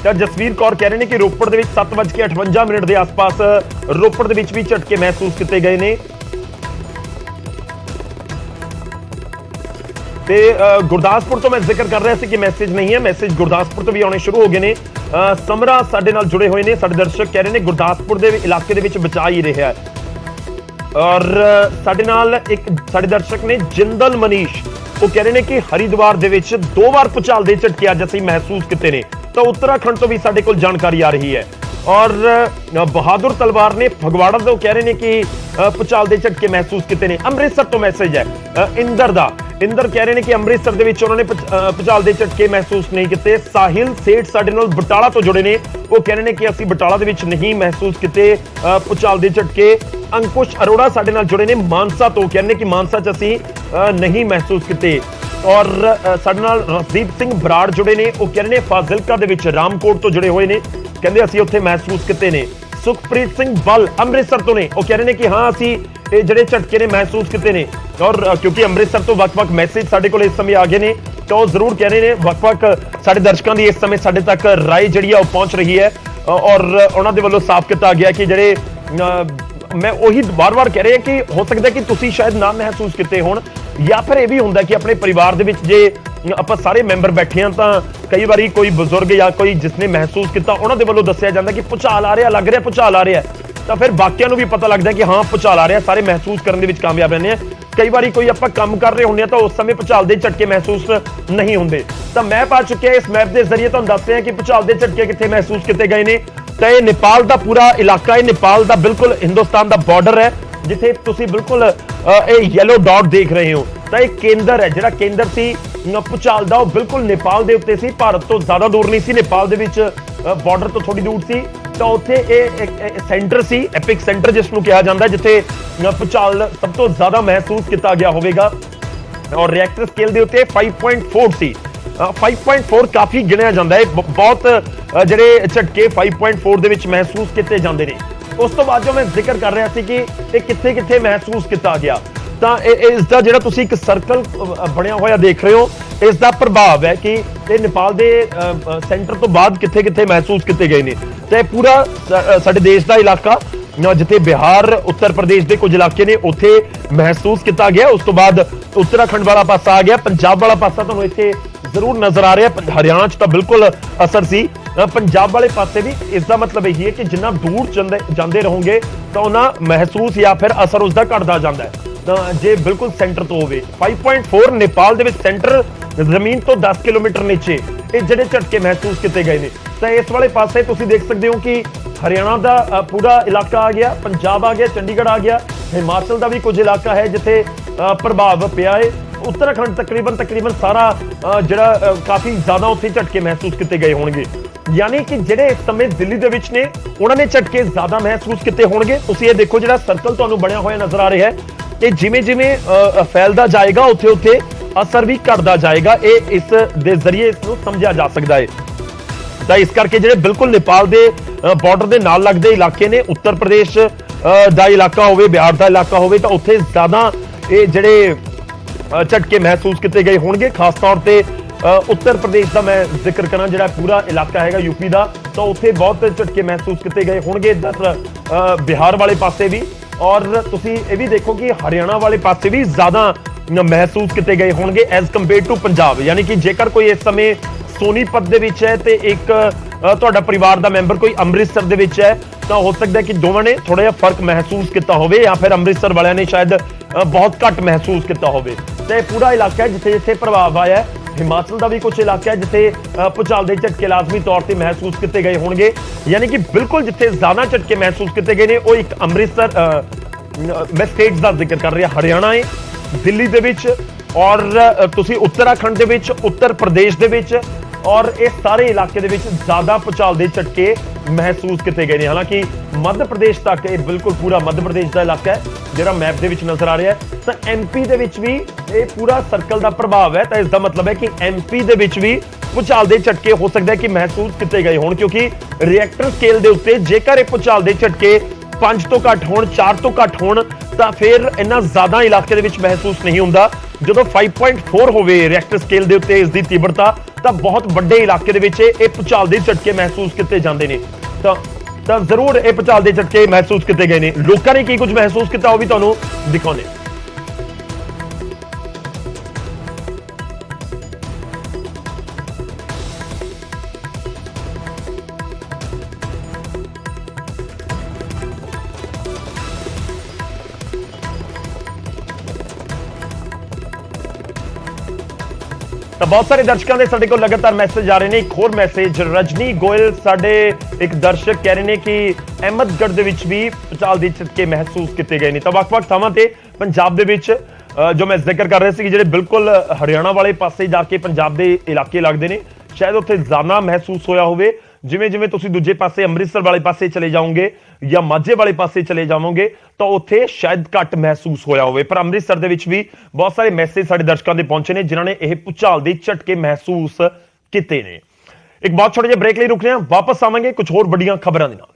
ਤਾਂ ਜਸਵੀਰ ਕੌਰ ਕਹਿ ਰਹੇ ਨੇ ਕਿ ਰੋਪੜ ਦੇ ਵਿੱਚ 7:58 ਦੇ ਆਸ-ਪਾਸ ਰੋਪੜ ਦੇ ਵਿੱਚ ਵੀ ਝਟਕੇ ਮਹਿਸੂਸ ਕੀਤੇ ਗਏ ਨੇ। ਤੇ ਗੁਰਦਾਸਪੁਰ ਤੋਂ ਮੈਂ ਜ਼ਿਕਰ ਕਰ ਰਿਹਾ ਸੀ ਕਿ ਮੈਸੇਜ ਨਹੀਂ ਹੈ, ਮੈਸੇਜ ਗੁਰਦਾਸਪੁਰ ਤੋਂ ਵੀ ਆਉਣੇ ਸ਼ੁਰੂ ਹੋ ਗਏ ਨੇ। ਸਮਰਾ ਸਾਡੇ ਨਾਲ ਜੁੜੇ ਹੋਏ ਨੇ, ਸਾਡੇ ਦਰਸ਼ਕ ਕਹਿ ਰਹੇ ਨੇ ਗੁਰਦਾਸਪੁਰ ਦੇ ਇਲਾਕੇ ਦੇ ਵਿੱਚ ਬਚਾ ਹੀ ਰਿਹਾ ਹੈ। ਔਰ ਸਾਡੇ ਨਾਲ ਇੱਕ ਸਾਡੇ ਦਰਸ਼ਕ ਨੇ ਜਿੰਦਲ ਮਨੀਸ਼, ਉਹ ਕਹਿ ਰਹੇ ਨੇ ਕਿ ਹਰਿਦੁਆਰ ਦੇ ਵਿੱਚ 2 ਵਾਰ ਭੂਚਾਲ ਦੇ ਝਟਕੇ ਅੱਜ ਅਸੀਂ ਮਹਿਸੂਸ ਕੀਤੇ ਨੇ। ਤਾਂ ਉੱਤਰਾਖੰਡ ਤੋਂ ਵੀ ਸਾਡੇ ਕੋਲ ਜਾਣਕਾਰੀ ਆ ਰਹੀ ਹੈ। ਔਰ ਬਹਾਦਰ ਤਲਵਾਰ ਨੇ ਫਗਵਾੜਾ ਤੋਂ ਕਹਿ ਰਹੇ ਨੇ ਕਿ ਭੂਚਾਲ ਦੇ ਝਟਕੇ ਮਹਿਸੂਸ ਕੀਤੇ ਨੇ। ਅੰਮ੍ਰਿਤਸਰ ਤੋਂ ਮੈਸੇਜ ਹੈ ਇੰਦਰ ਦਾ, ਇੰਦਰ ਕਹਿ ਰਹੇ ਨੇ ਕਿ ਅੰਮ੍ਰਿਤਸਰ ਦੇ ਵਿੱਚ ਉਹਨਾਂ ਨੇ ਭੂਚਾਲ ਦੇ ਝਟਕੇ ਮਹਿਸੂਸ ਨਹੀਂ ਕੀਤੇ। ਸਾਹਿਲ ਸੇਠ ਸਾਡੇ ਨਾਲ ਬਟਾਲਾ ਤੋਂ ਜੁੜੇ ਨੇ, ਉਹ ਕਹਿ ਰਹੇ ਨੇ ਕਿ ਅਸੀਂ ਬਟਾਲਾ ਦੇ ਵਿੱਚ ਨਹੀਂ ਮਹਿਸੂਸ ਕੀਤੇ ਭੂਚਾਲ ਦੇ ਝਟਕੇ। ਅੰਕੁਸ਼ ਅਰੋੜਾ ਸਾਡੇ ਨਾਲ ਜੁੜੇ ਨੇ ਮਾਨਸਾ ਤੋਂ, ਕਹਿੰਦੇ ਕਿ ਮਾਨਸਾ 'ਚ ਅਸੀਂ ਨਹੀਂ ਮਹਿਸੂਸ ਕੀਤੇ। ਔਰ ਸਾਡੇ ਨਾਲ ਰਸਦੀਪ ਸਿੰਘ ਬਰਾੜ ਜੁੜੇ ਨੇ, ਉਹ ਕਹਿੰਦੇ ਨੇ ਫਾਜ਼ਿਲਕਾ ਦੇ ਵਿੱਚ ਰਾਮਕੋਟ ਤੋਂ ਜੁੜੇ ਹੋਏ ਨੇ, ਕਹਿੰਦੇ ਅਸੀਂ ਉੱਥੇ ਮਹਿਸੂਸ ਕੀਤੇ ਨੇ। ਸੁਖਪ੍ਰੀਤ ਸਿੰਘ ਬੱਲ ਅੰਮ੍ਰਿਤਸਰ ਤੋਂ ਨੇ, ਉਹ ਕਹਿ ਰਹੇ ਨੇ ਕਿ ਹਾਂ ਅਸੀਂ ਇਹ ਜਿਹੜੇ ਝਟਕੇ ਨੇ ਮਹਿਸੂਸ ਕੀਤੇ ਨੇ। ਔਰ ਕਿਉਂਕਿ ਅੰਮ੍ਰਿਤਸਰ ਤੋਂ ਵੱਖ-ਵੱਖ ਮੈਸੇਜ ਸਾਡੇ ਕੋਲ ਇਸ ਸਮੇਂ ਆ ਗਏ ਨੇ, ਤਾਂ ਉਹ ਜ਼ਰੂਰ ਕਹਿ ਰਹੇ ਨੇ, ਵੱਖ-ਵੱਖ ਸਾਡੇ ਦਰਸ਼ਕਾਂ ਦੀ ਇਸ ਸਮੇਂ ਸਾਡੇ ਤੱਕ ਰਾਏ ਜਿਹੜੀ ਆ ਉਹ ਪਹੁੰਚ ਰਹੀ ਹੈ। ਔਰ ਉਹਨਾਂ ਦੇ ਵੱਲੋਂ ਸਾਫ਼ ਕੀਤਾ ਗਿਆ ਕਿ ਜਿਹੜੇ ਮੈਂ ਉਹੀ ਵਾਰ-ਵਾਰ ਕਹਿ ਰਿਹਾ ਕਿ ਹੋ ਸਕਦਾ ਕਿ ਤੁਸੀਂ ਸ਼ਾਇਦ ਨਾ ਮਹਿਸੂਸ ਕੀਤੇ ਹੋਣ, ਜਾਂ ਫਿਰ ਇਹ ਵੀ ਹੁੰਦਾ ਕਿ ਆਪਣੇ ਪਰਿਵਾਰ ਦੇ ਵਿੱਚ ਜੇ ਆਪਾਂ ਸਾਰੇ ਮੈਂਬਰ ਬੈਠੇ ਹਾਂ ਤਾਂ ਕਈ ਵਾਰੀ ਕੋਈ ਬਜ਼ੁਰਗ ਜਾਂ ਕੋਈ ਜਿਸਨੇ ਮਹਿਸੂਸ ਕੀਤਾ ਉਹਨਾਂ ਦੇ ਵੱਲੋਂ ਦੱਸਿਆ ਜਾਂਦਾ ਕਿ ਭੂਚਾਲ ਆ ਰਿਹਾ, ਲੱਗ ਰਿਹਾ ਭੂਚਾਲ ਆ ਰਿਹਾ, ਤਾਂ ਫਿਰ ਬਾਕੀਆਂ ਨੂੰ ਵੀ ਪਤਾ ਲੱਗਦਾ ਕਿ ਹਾਂ ਭੂਚਾਲ ਆ ਰਿਹਾ, ਸਾਰੇ ਮਹਿਸੂਸ ਕਰਨ ਦੇ ਵਿੱਚ ਕਾਮਯਾਬ ਰਹਿੰਦੇ ਆ। ਕਈ ਵਾਰੀ ਕੋਈ ਆਪਾਂ ਕੰਮ ਕਰ ਰਹੇ ਹੁੰਦੇ ਆ ਤਾਂ ਉਸ ਸਮੇਂ ਭੂਚਾਲ ਦੇ ਝਟਕੇ ਮਹਿਸੂਸ ਨਹੀਂ ਹੁੰਦੇ। ਤਾਂ ਮੈਂ ਪਾ ਚੁੱਕਿਆ ਇਸ ਮੈਪ ਦੇ ਜ਼ਰੀਏ ਤੁਹਾਨੂੰ ਦੱਸ ਰਿਹਾ ਕਿ ਭੂਚਾਲ ਦੇ ਝਟਕੇ ਕਿੱਥੇ ਮਹਿਸੂਸ ਕੀਤੇ ਗਏ ਨੇ। ਤਾਂ ਇਹ ਨੇਪਾਲ ਦਾ ਪੂਰਾ ਇਲਾਕਾ ਹੈ, ਨੇਪਾਲ ਦਾ ਬਿਲਕੁਲ ਹਿੰਦੁਸਤਾਨ ਦਾ ਬਾਰਡਰ ਹੈ, ਜਿੱਥੇ ਤੁਸੀਂ ਬਿਲਕੁਲ ਇਹ ਯੈਲੋ ਡਾਟ ਦੇਖ ਰਹੇ ਹੋ। ਤਾਂ ਇਹ ਕੇਂਦਰ ਹੈ, ਜਿਹੜਾ ਕੇਂਦਰ ਸੀ ਭੂਚਾਲ ਦਾ ਉਹ ਬਿਲਕੁਲ ਨੇਪਾਲ ਦੇ ਉੱਤੇ ਸੀ, ਭਾਰਤ ਤੋਂ ਜ਼ਿਆਦਾ ਦੂਰ ਨਹੀਂ ਸੀ, ਨੇਪਾਲ ਦੇ ਵਿੱਚ ਬਾਰਡਰ ਤੋਂ ਥੋੜੀ ਦੂਰ ਸੀ। ਤਾਂ ਉੱਥੇ ਇਹ ਸੈਂਟਰ ਸੀ, ਐਪਿਕ ਸੈਂਟਰ ਜਿਸ ਨੂੰ ਕਿਹਾ ਜਾਂਦਾ, ਜਿੱਥੇ ਭੂਚਾਲ ਸਭ ਤੋਂ ਜ਼ਿਆਦਾ ਮਹਿਸੂਸ ਕੀਤਾ ਗਿਆ ਹੋਵੇਗਾ। ਔਰ ਰਿਐਕਟਰ ਸਕੇਲ ਦੇ ਉੱਤੇ 5.4 ਸੀ। 5.4 ਕਾਫੀ ਗਿਣਿਆ ਜਾਂਦਾ ਹੈ, ਬਹੁਤ ਜਿਹੜੇ ਝਟਕੇ 5.4 ਦੇ ਵਿੱਚ ਮਹਿਸੂਸ ਕੀਤੇ ਜਾਂਦੇ ਨੇ। ਉਸ ਤੋਂ ਬਾਅਦ ਜੋ ਮੈਂ ਜ਼ਿਕਰ ਕਰ ਰਿਹਾ ਸੀ ਕਿ ਇਹ ਕਿੱਥੇ ਕਿੱਥੇ ਮਹਿਸੂਸ ਕੀਤਾ ਗਿਆ, ਤਾਂ ਇਸ ਦਾ ਜਿਹੜਾ ਤੁਸੀਂ ਇੱਕ ਸਰਕਲ ਬਣਿਆ ਹੋਇਆ ਦੇਖ ਰਹੇ ਹੋ, ਇਸ ਦਾ ਪ੍ਰਭਾਵ ਹੈ ਕਿ ਇਹ ਨੇਪਾਲ ਦੇ ਸੈਂਟਰ ਤੋਂ ਬਾਅਦ ਕਿੱਥੇ ਕਿੱਥੇ ਮਹਿਸੂਸ ਕੀਤੇ ਗਏ ਨੇ। ਤੇ ਪੂਰਾ ਸਾਡੇ ਦੇਸ਼ ਦਾ ਇਲਾਕਾ, ਜਿੱਥੇ ਬਿਹਾਰ, ਉੱਤਰ ਪ੍ਰਦੇਸ਼ ਦੇ ਕੁਝ ਇਲਾਕੇ ਨੇ, ਉੱਥੇ ਮਹਿਸੂਸ ਕੀਤਾ ਗਿਆ। ਉਸ ਤੋਂ ਬਾਅਦ ਉੱਤਰਾਖੰਡ ਵਾਲਾ ਪਾਸਾ ਆ ਗਿਆ, ਪੰਜਾਬ ਵਾਲਾ ਪਾਸਾ ਤੁਹਾਨੂੰ ਇੱਥੇ ਜ਼ਰੂਰ ਨਜ਼ਰ ਆ ਰਿਹਾ। ਹਰਿਆਣਾ 'ਚ ਤਾਂ ਬਿਲਕੁਲ ਅਸਰ ਸੀ, ਪੰਜਾਬ ਵਾਲੇ ਪਾਸੇ ਵੀ। ਇਸ ਦਾ ਮਤਲਬ ਇਹ ਹੈ ਕਿ ਜਿੰਨਾ ਦੂਰ ਜਾਂਦੇ ਰਹੋਗੇ ਤਾਂ ਉਹਨਾਂ ਮਹਿਸੂਸ ਜਾਂ ਫਿਰ ਅਸਰ ਉਸਦਾ ਘਟਦਾ ਜਾਂਦਾ ਹੈ। ਤਾਂ ਜੇ ਬਿਲਕੁਲ ਸੈਂਟਰ ਤੋਂ ਹੋਵੇ 5.4 ਨੇਪਾਲ ਦੇ ਵਿੱਚ ਸੈਂਟਰ ਜ਼ਮੀਨ ਤੋਂ 10 ਕਿਲੋਮੀਟਰ ਨੀਚੇ ਇਹ ਜਿਹੜੇ ਝਟਕੇ ਮਹਿਸੂਸ ਕੀਤੇ ਗਏ ਨੇ। ਤਾਂ ਇਸ ਵਾਲੇ ਪਾਸੇ ਤੁਸੀਂ ਦੇਖ ਸਕਦੇ ਹੋ ਕਿ ਹਰਿਆਣਾ ਦਾ ਪੂਰਾ ਇਲਾਕਾ ਆ ਗਿਆ, ਪੰਜਾਬ ਆ ਗਿਆ, ਚੰਡੀਗੜ੍ਹ ਆ ਗਿਆ, ਹਿਮਾਚਲ ਦਾ ਵੀ ਕੁਝ ਇਲਾਕਾ ਹੈ ਜਿੱਥੇ ਪ੍ਰਭਾਵ ਪਿਆ ਹੈ। उत्तराखंड तकरीबन सारा ਜਿਹੜਾ ਕਾਫੀ ਜ਼ਿਆਦਾ ਉੱਥੇ ਝਟਕੇ ਮਹਿਸੂਸ ਕੀਤੇ ਗਏ ਹੋਣਗੇ। ਯਾਨੀ ਕਿ ਜਿਹੜੇ ਇਸ ਸਮੇਂ ਦਿੱਲੀ ਦੇ ਵਿੱਚ ਨੇ ਉਹਨਾਂ ਨੇ ਝਟਕੇ ਜ਼ਿਆਦਾ ਮਹਿਸੂਸ ਕੀਤੇ ਹੋਣਗੇ। ਤੁਸੀਂ ਇਹ ਦੇਖੋ ਜਿਹੜਾ ਸਰਕਲ ਤੁਹਾਨੂੰ ਬਣਿਆ ਹੋਇਆ ਨਜ਼ਰ ਆ ਰਿਹਾ ਹੈ, ਇਹ ਜਿਵੇਂ ਜਿਵੇਂ ਫੈਲਦਾ ਜਾਏਗਾ ਉੱਥੇ ਉੱਥੇ ਅਸਰ ਵੀ ਘਟਦਾ ਜਾਏਗਾ। ਇਹ ਇਸ ਦੇ ਜ਼ਰੀਏ ਇਸ ਨੂੰ ਸਮਝਿਆ ਜਾ ਸਕਦਾ ਹੈ। ਤਾਂ ਇਸ ਕਰਕੇ ਜਿਹੜੇ ਬਿਲਕੁਲ ਨੇਪਾਲ ਦੇ ਬਾਰਡਰ ਦੇ ਨਾਲ ਲੱਗਦੇ ਇਲਾਕੇ ਨੇ, ਉੱਤਰ ਪ੍ਰਦੇਸ਼ ਦਾ ਇਲਾਕਾ ਹੋਵੇ, ਬਿਹਾਰ ਦਾ ਇਲਾਕਾ ਹੋਵੇ, ਤਾਂ ਉੱਥੇ ਜ਼ਿਆਦਾ ਇਹ ਜਿਹੜੇ ਝਟਕੇ ਮਹਿਸੂਸ ਕੀਤੇ ਗਏ ਹੋਣਗੇ। ਖਾਸ ਤੌਰ ਤੇ ਉੱਤਰ ਪ੍ਰਦੇਸ਼ ਦਾ ਮੈਂ ਜ਼ਿਕਰ ਕਰਾਂ, ਜਿਹੜਾ ਪੂਰਾ ਇਲਾਕਾ ਹੈਗਾ ਯੂਪੀ ਦਾ, ਤਾਂ ਉੱਥੇ ਬਹੁਤ ਝਟਕੇ ਮਹਿਸੂਸ ਕੀਤੇ ਗਏ ਹੋਣਗੇ। ਇੱਧਰ ਬਿਹਾਰ ਵਾਲੇ ਪਾਸੇ ਵੀ, ਔਰ ਤੁਸੀਂ ਇਹ ਵੀ ਦੇਖੋ ਕਿ ਹਰਿਆਣਾ ਵਾਲੇ ਪਾਸੇ ਵੀ ਜ਼ਿਆਦਾ ਮਹਿਸੂਸ ਕੀਤੇ ਗਏ ਹੋਣਗੇ ਐਜ਼ ਕੰਪੇਅਰ ਟੂ ਪੰਜਾਬ। ਯਾਨੀ ਕਿ ਜੇਕਰ ਕੋਈ ਇਸ ਸਮੇਂ ਸੋਨੀਪਤ ਦੇ ਵਿੱਚ ਹੈ ਤੇ ਇੱਕ ਤੁਹਾਡਾ ਪਰਿਵਾਰ ਦਾ ਮੈਂਬਰ ਕੋਈ ਅੰਮ੍ਰਿਤਸਰ ਦੇ ਵਿੱਚ ਹੈ, ਤਾਂ ਹੋ ਸਕਦਾ ਕਿ ਦੋਵਾਂ ਨੇ ਥੋੜਾ ਜਿਹਾ ਫਰਕ ਮਹਿਸੂਸ ਕੀਤਾ ਹੋਵੇ, ਜਾਂ ਫਿਰ ਅੰਮ੍ਰਿਤਸਰ ਵਾਲਿਆਂ ਨੇ ਸ਼ਾਇਦ ਬਹੁਤ ਘੱਟ ਮਹਿਸੂਸ ਕੀਤਾ ਹੋਵੇ। ਤੇ ਪੂਰਾ ਇਲਾਕਾ ਹੈ ਜਿੱਥੇ ਜਿੱਥੇ ਪ੍ਰਭਾਵ ਆਇਆ। ਹਿਮਾਚਲ ਦਾ ਵੀ ਕੁਝ ਇਲਾਕਾ ਹੈ ਜਿੱਥੇ ਭੂਚਾਲ ਦੇ ਝਟਕੇ ਲਾਜ਼ਮੀ ਤੌਰ ਤੇ ਮਹਿਸੂਸ ਕੀਤੇ ਗਏ ਹੋਣਗੇ। ਯਾਨੀ ਕਿ ਬਿਲਕੁਲ ਜਿੱਥੇ ਜ਼ਿਆਦਾ ਝਟਕੇ ਮਹਿਸੂਸ ਕੀਤੇ ਗਏ ਨੇ ਉਹ ਇੱਕ ਅੰਮ੍ਰਿਤਸਰ, ਮੈਂ ਸਟੇਟਸ ਦਾ ਜ਼ਿਕਰ ਕਰ ਰਿਹਾ, ਹਰਿਆਣਾ ਹੈ, ਦਿੱਲੀ ਦੇ ਵਿੱਚ, ਔਰ ਤੁਸੀਂ ਉੱਤਰਾਖੰਡ ਦੇ ਵਿੱਚ, ਉੱਤਰ ਪ੍ਰਦੇਸ਼ ਦੇ ਵਿੱਚ, ਔਰ ਇਸ ਸਾਰੇ ਇਲਾਕੇ ਦੇ ਵਿੱਚ ਜ਼ਿਆਦਾ ਭੂਚਾਲ ਦੇ ਝਟਕੇ ਮਹਿਸੂਸ ਕੀਤੇ ਗਏ ਨੇ। ਹਾਲਾਂਕਿ ਮੱਧ ਪ੍ਰਦੇਸ਼ ਤੱਕ ਇਹ ਬਿਲਕੁਲ ਪੂਰਾ ਮੱਧ ਪ੍ਰਦੇਸ਼ ਦਾ ਇਲਾਕਾ ਹੈ ਜਿਹੜਾ ਮੈਪ ਦੇ ਵਿੱਚ ਨਜ਼ਰ ਆ ਰਿਹਾ ਹੈ। ਤਾਂ ਐਮਪੀ ਦੇ ਵਿੱਚ ਵੀ ਇਹ ਪੂਰਾ ਸਰਕਲ ਦਾ ਪ੍ਰਭਾਵ ਹੈ। ਤਾਂ ਇਸ ਦਾ ਮਤਲਬ ਹੈ ਕਿ ਐਮਪੀ ਦੇ ਵਿੱਚ ਵੀ ਭੂਚਾਲ ਦੇ ਝਟਕੇ ਹੋ ਸਕਦਾ ਹੈ ਕਿ ਮਹਿਸੂਸ ਕੀਤੇ ਗਏ ਹੋਣ, ਕਿਉਂਕਿ ਰਿਐਕਟਰ ਸਕੇਲ ਦੇ ਉੱਤੇ ਜੇਕਰ ਇਹ ਭੂਚਾਲ ਦੇ ਝਟਕੇ 5 ਤੋਂ ਘੱਟ ਹੋਣ, 4 ਤੋਂ ਘੱਟ ਹੋਣ, ਤਾਂ ਫਿਰ ਇੰਨਾ ਜ਼ਿਆਦਾ ਇਲਾਕੇ ਦੇ ਵਿੱਚ ਮਹਿਸੂਸ ਨਹੀਂ ਹੁੰਦਾ। ਜਦੋਂ 5.4 ਹੋਵੇ ਰਿਐਕਟਰ ਸਕੇਲ ਦੇ ਉੱਤੇ ਇਸ ਦੀ ਤੀਬਰਤਾ, ਤਾਂ ਬਹੁਤ ਵੱਡੇ ਇਲਾਕੇ ਦੇ ਵਿੱਚ ਇਹ ਭੂਚਾਲ ਦੇ ਝਟਕੇ ਮਹਿਸੂਸ ਕੀਤੇ ਜਾਂਦੇ ਨੇ। ਤਾਂ ਜ਼ਰੂਰ ਇਹ ਭੂਚਾਲ ਦੇ ਝਟਕੇ ਮਹਿਸੂਸ ਕੀਤੇ ਗਏ ਨੇ। ਲੋਕਾਂ ਨੇ ਕੀ ਕੁਝ ਮਹਿਸੂਸ ਕੀਤਾ ਉਹ ਵੀ ਤੁਹਾਨੂੰ ਦਿਖਾਉਂਦੇ। ਤਾਂ ਬਹੁਤ ਸਾਰੇ ਦਰਸ਼ਕਾਂ ਦੇ ਸਾਡੇ ਕੋਲ ਲਗਾਤਾਰ ਮੈਸੇਜ ਆ ਰਹੇ ਨੇ। ਇੱਕ ਹੋਰ ਮੈਸੇਜ, ਰਜਨੀ ਗੋਇਲ ਸਾਡੇ ਇੱਕ ਦਰਸ਼ਕ ਕਹਿ ਰਹੇ ਨੇ ਕਿ ਅਹਿਮਦਗੜ੍ਹ ਦੇ ਵਿੱਚ ਵੀ ਭੂਚਾਲ ਦੇ ਝਟਕੇ ਮਹਿਸੂਸ ਕੀਤੇ ਗਏ ਨੇ। ਤਾਂ ਵੱਖ-ਵੱਖ ਥਾਵਾਂ ਤੇ ਪੰਜਾਬ ਦੇ ਵਿੱਚ ਜੋ ਮੈਂ ਜ਼ਿਕਰ ਕਰ ਰਿਹਾ ਸੀ ਕਿ ਜਿਹੜੇ ਬਿਲਕੁਲ ਹਰਿਆਣਾ ਵਾਲੇ ਪਾਸੇ ਜਾ ਕੇ ਪੰਜਾਬ ਦੇ ਇਲਾਕੇ ਲੱਗਦੇ ਨੇ, ਸ਼ਾਇਦ ਉੱਥੇ ਜ਼ਿਆਦਾ ਮਹਿਸੂਸ ਹੋਇਆ ਹੋਵੇ। ਜਿਵੇਂ ਜਿਵੇਂ ਤੁਸੀਂ ਦੂਜੇ ਪਾਸੇ ਅੰਮ੍ਰਿਤਸਰ ਵਾਲੇ ਪਾਸੇ ਚਲੇ ਜਾਓਗੇ ਜਾਂ ਮਾਝੇ ਵਾਲੇ ਪਾਸੇ ਚਲੇ ਜਾਵੋਗੇ ਤਾਂ ਉੱਥੇ ਸ਼ਾਇਦ ਘੱਟ ਮਹਿਸੂਸ ਹੋਇਆ ਹੋਵੇ। ਪਰ ਅੰਮ੍ਰਿਤਸਰ ਦੇ ਵਿੱਚ ਵੀ ਬਹੁਤ ਸਾਰੇ ਮੈਸੇਜ ਸਾਡੇ ਦਰਸ਼ਕਾਂ ਦੇ ਪਹੁੰਚੇ ਨੇ ਜਿਨ੍ਹਾਂ ਨੇ ਇਹ ਭੂਚਾਲ ਦੇ ਝਟਕੇ ਮਹਿਸੂਸ ਕੀਤੇ ਨੇ। ਇੱਕ ਬਹੁਤ ਛੋਟੇ ਜਿਹੇ ਬ੍ਰੇਕ ਲਈ ਰੁਕਦੇ ਹਾਂ, ਵਾਪਸ ਆਵਾਂਗੇ ਕੁਝ ਹੋਰ ਵੱਡੀਆਂ ਖਬਰਾਂ ਦੇ ਨਾਲ।